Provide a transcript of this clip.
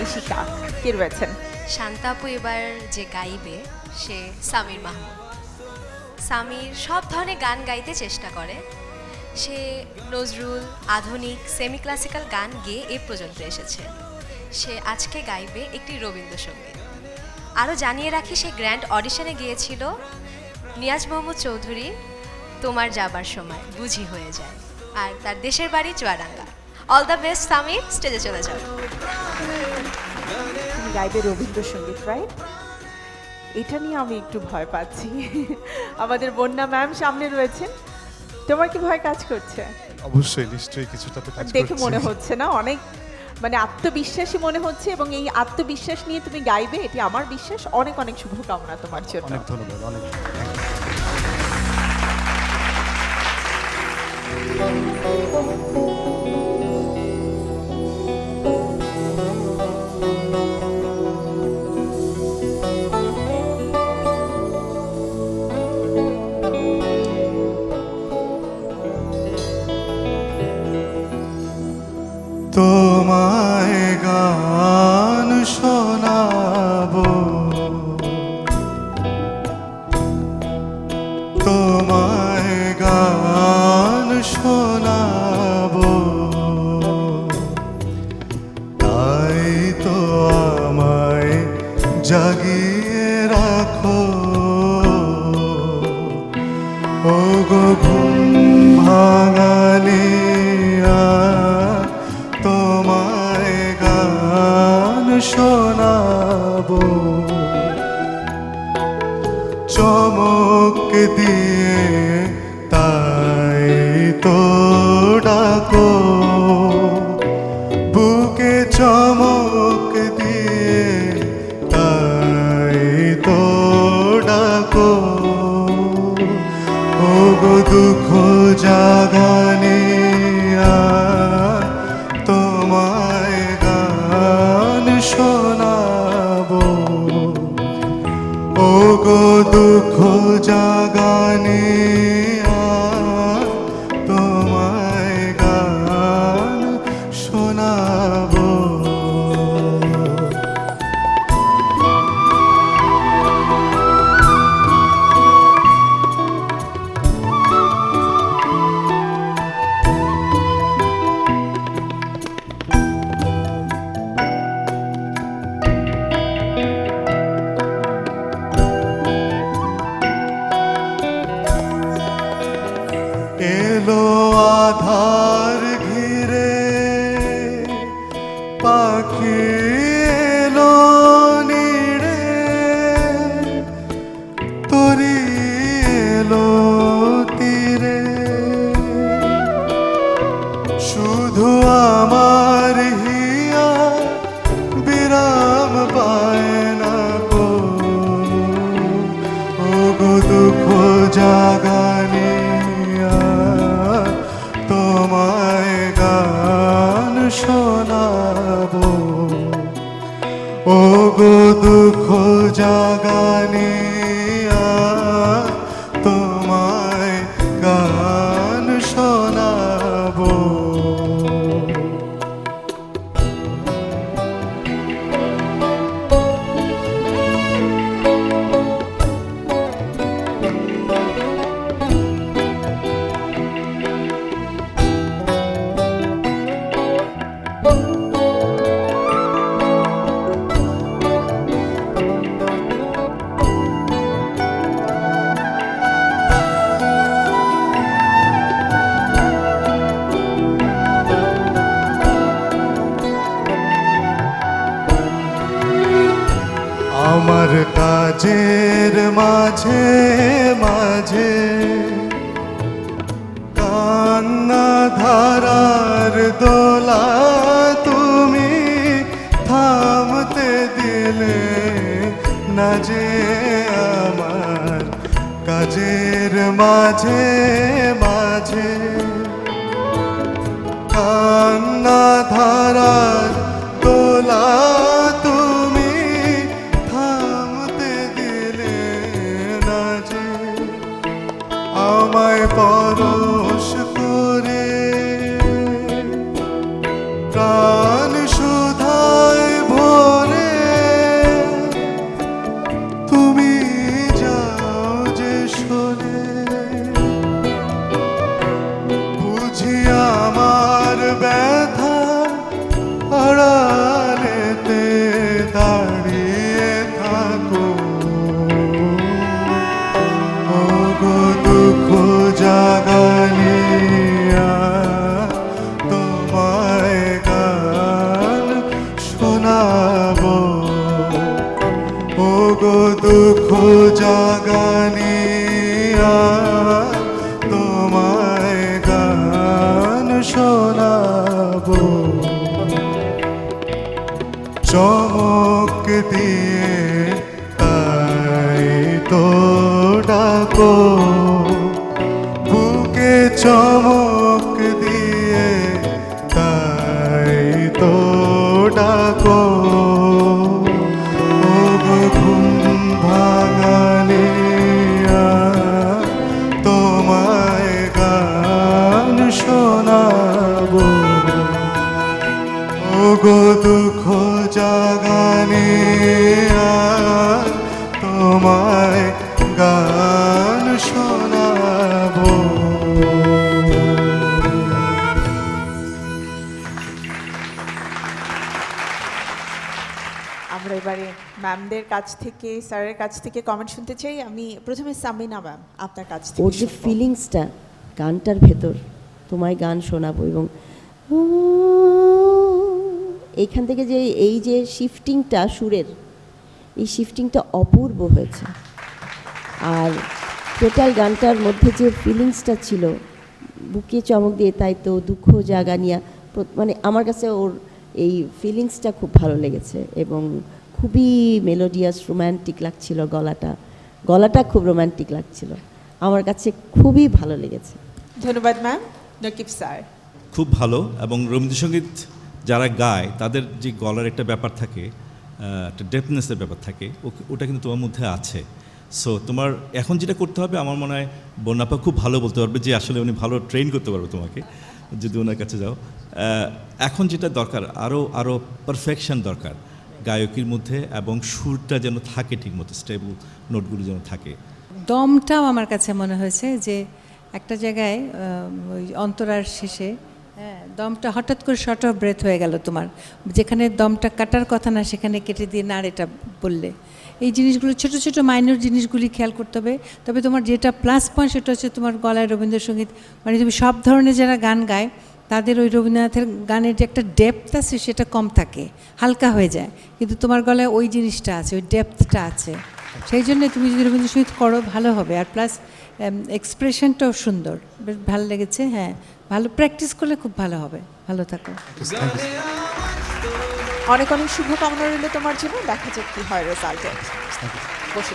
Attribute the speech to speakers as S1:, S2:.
S1: নিশিকা কে রয়েছেন?
S2: শান্তা আপু এবার যে গাইবে সে সামির মাহমুদ। সামির সব ধরনের গান গাইতে চেষ্টা করে। সে নজরুল, আধুনিক, সেমি ক্লাসিক্যাল গান গেয়ে এ পর্যন্ত এসেছে। সে আজকে গাইবে একটি রবীন্দ্রসঙ্গীত। আরও জানিয়ে রাখি, সে গ্র্যান্ড অডিশনে গিয়েছিল নিয়াজ মোহাম্মদ চৌধুরী তোমার যাবার সময় বুঝি হয়ে যায়, আর তার দেশের বাড়ি Chuadanga. All the best Samir, স্টেজে চলে যাও।
S1: তুমি গাইবে রবীন্দ্রসঙ্গীত, রাইট? এটা নিয়ে আমি একটু ভয় পাচ্ছি। আমাদের বন্যা ম্যাম সামনে রয়েছেন, তোমার কি ভয় কাজ করছে?
S3: অবশ্যই, নিশ্চয়ই কিছুটা তো কাজ করছে।
S1: দেখে মনে হচ্ছে না, অনেক মানে আত্মবিশ্বাসী মনে হচ্ছে, এবং এই আত্মবিশ্বাস নিয়ে তুমি গাইবে, এটি আমার বিশ্বাস। অনেক অনেক শুভকামনা তোমার জন্য।
S3: অনেক ধন্যবাদ, অনেক তোমায় গান শোনাবো, তোমায় গান শোনাবো, তাই তো আমায় জাগিয়ে রাখো, ও গো ঘুম ভাঙালিয়া, তোমায় গান শোনাবো, চমক দিয়ে তাই তো ডাকো, বুকে চমক দিয়ে তাই তো ডাকো, ও গো দুঃখ জাগানিয়া, তোমায় গান শোনাবো, ও গো দুঃখ জাগানিয়া, তোমায় গান শোনাবো। এলো আধার ঘিরে, পাখি এলো নিড়ে, তরি এলো তীরে, শুধু আমার হিয়া বিরাম বায়না গো, ও গো দুঃখ জাগানিয়া, তোমায় গান শোনাবো, ও গো দুঃখ জাগানিয়া, তোমায় গান শোনাবো। আমার কাজের মাঝে মাঝে কান্না ধারার দোলা তুমি থামতে দিলে না যে, আমার কাজের মাঝে মাঝে কান্না ধারার দোলা তুমি থামতে দিলে না যে, আমায় পরশ করে প্রাণ সুধায় ভরে শোনাবো ও গো দুঃখ জাগানিয়া তোমায় গান শোনাবো চমক দিয়ে তাই তো ডাকো বুকে চমক দিয়ে তাই তো ডাকো ও গো ঘুম ভাঙানিয়া তোমায় গান শোনাবো ও গো দুঃখ জাগানিয়া তোমায় গান শোনাবো
S1: আমরা এবারে ম্যামদের কাছ থেকে স্যারের কাছ থেকে কমেন্ট শুনতে চাই। আমি প্রথমে সামিনা ম্যাম আপনার কাছ থেকে
S4: ওর যে
S1: শুনবো।
S4: ফিলিংসটা গানটার ভেতর, তোমায় গান শোনাবো, এবং এইখান থেকে যে এই যে শিফটিংটা সুরের, এই শিফটিংটা অপূর্ব হয়েছে। আর টোটাল গানটার মধ্যে যে ফিলিংসটা ছিল, বুকে চমক দিয়ে তাই তো দুঃখ জাগানিয়া, মানে আমার কাছে ওর এই ফিলিংসটা খুব ভালো লেগেছে এবং খুবই মেলোডিয়াস রোম্যান্টিক লাগছিল। গলাটা খুব রোম্যান্টিক লাগছিল, আমার কাছে খুবই ভালো লেগেছে।
S1: ধন্যবাদ ম্যাম। নকিব স্যার।
S5: খুব ভালো, এবং রবীন্দ্রসঙ্গীত যারা গায় তাদের যে গলার একটা ব্যাপার থাকে, একটা ডেপনেসের ব্যাপার থাকে, ওটা কিন্তু তোমার মধ্যে আছে। সো তোমার এখন যেটা করতে হবে, আমার মনে হয় বন্যাপা খুব ভালো বলতে পারবে যে আসলে উনি ভালো ট্রেন করতে পারবে তোমাকে যদি ওনার কাছে যাও। এখন যেটা দরকার, আরও পারফেকশন দরকার গায়কির মধ্যে, এবং সুরটা যেন থাকে ঠিকমতো, স্টেবল নোটগুলো যেন থাকে।
S6: দমটাও আমার কাছে মনে হয়েছে যে একটা জায়গায় ওই অন্তরার শেষে দমটা হঠাৎ করে শর্ট অফ ব্রেথ হয়ে গেল তোমার, যেখানে দমটা কাটার কথা না সেখানে কেটে দিয়ে না আর এটা বললে। এই জিনিসগুলো ছোট ছোট মাইনর জিনিসগুলি খেয়াল করতে হবে। তবে তোমার যেটা প্লাস পয়েন্ট সেটা হচ্ছে তোমার গলায় রবীন্দ্রসঙ্গীত, মানে তুমি সব ধরনের যারা গান গায় তাদের ওই রবীন্দ্রনাথের গানের যে একটা ডেপথ আছে সেটা কম থাকে, হালকা হয়ে যায়, কিন্তু তোমার গলায় ওই জিনিসটা আছে, ওই ডেপথটা আছে। সেই জন্য তুমি যদি রবীন্দ্রসঙ্গীত করো ভালো হবে। আর প্লাস এক্সপ্রেশনটাও সুন্দর, বেশ ভালো লেগেছে। হ্যাঁ, ভালো প্র্যাকটিস করলে খুব ভালো হবে। ভালো থাকো।
S1: অনেক অনেক শুভকামনা রইল তোমার জন্য। দেখা যাক কি হয় রেজাল্টে। বসে